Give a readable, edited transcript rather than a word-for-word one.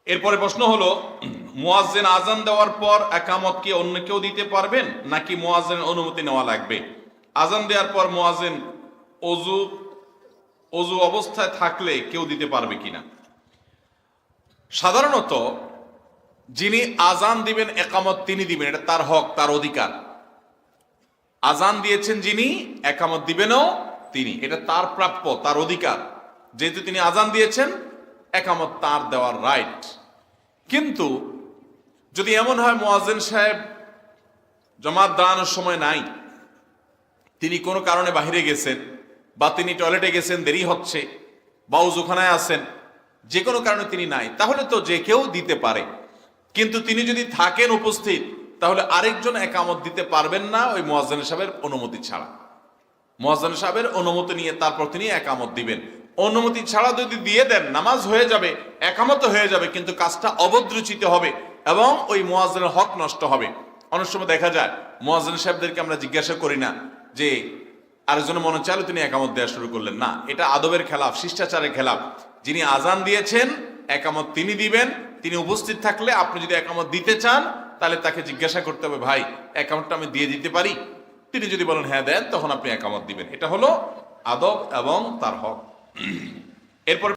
এরপরে প্রশ্ন হলো, মুয়াজ্জিন আজান দেওয়ার পর একামত কি অন্য কেউ দিতে পারবেন নাকি মুয়াজ্জিনের অনুমতি নেওয়া লাগবে? আজান দেওয়ার পর মুয়াজ্জিন অজু অজু অবস্থায় থাকলে কেউ দিতে পারবে কিনা? সাধারণত যিনি আজান দিবেন একামত তিনি দিবেন, এটা তার হক, তার অধিকার। আজান দিয়েছেন যিনি, একামত দিবেনও তিনি, এটা তার প্রাপ্য, তার অধিকার। যেহেতু তিনি আজান দিয়েছেন, একামত তার দেওয়ার রাইট। কিন্তু যদি এমন হয় মুয়াজ্জিন সাহেব জামাত দাঁড়ানোর সময় নাই, তিনি কোনো কারণে বাহিরে গেছেন, বা তিনি টয়লেটে গেছেন, দেরি হচ্ছে, বা উযুখানায় আছেন, যে কোনো কারণে তিনি নাই, তাহলে তো যে কেউ দিতে পারে। কিন্তু তিনি যদি থাকেন উপস্থিত, তাহলে আরেকজন একামত দিতে পারবেন না ওই মুয়াজ্জিন সাহেবের অনুমতি ছাড়া। মুয়াজ্জিন সাহেবের অনুমতি নিয়ে তারপর তিনি একামত দিবেন। অনুমতি ছাড়া যদি দিয়ে দেন, নামাজ হয়ে যাবে, একামত হয়ে যাবে, কিন্তু কাজটা অবদ্রুচিত হবে এবং ওই মুয়াজ্জিনের হক নষ্ট হবে। অনেক সময় দেখা যায় মুয়াজ্জিন সাহেবদেরকে আমরা জিজ্ঞাসা করি না যে আরেকজনের মনে চাইলে তিনি একামত দেওয়া শুরু করলেন না। এটা আদবের খেলাফ, শিষ্টাচারের খেলাফ। যিনি আজান দিয়েছেন একামত তিনি দিবেন। তিনি উপস্থিত থাকলে আপনি যদি একামত দিতে চান, তাহলে তাকে জিজ্ঞাসা করতে হবে, ভাই একামতটা আমি দিয়ে দিতে পারি? তিনি যদি বলেন হ্যাঁ দেন, তখন আপনি একামত দিবেন। এটা হলো আদব এবং তার হক। এরপর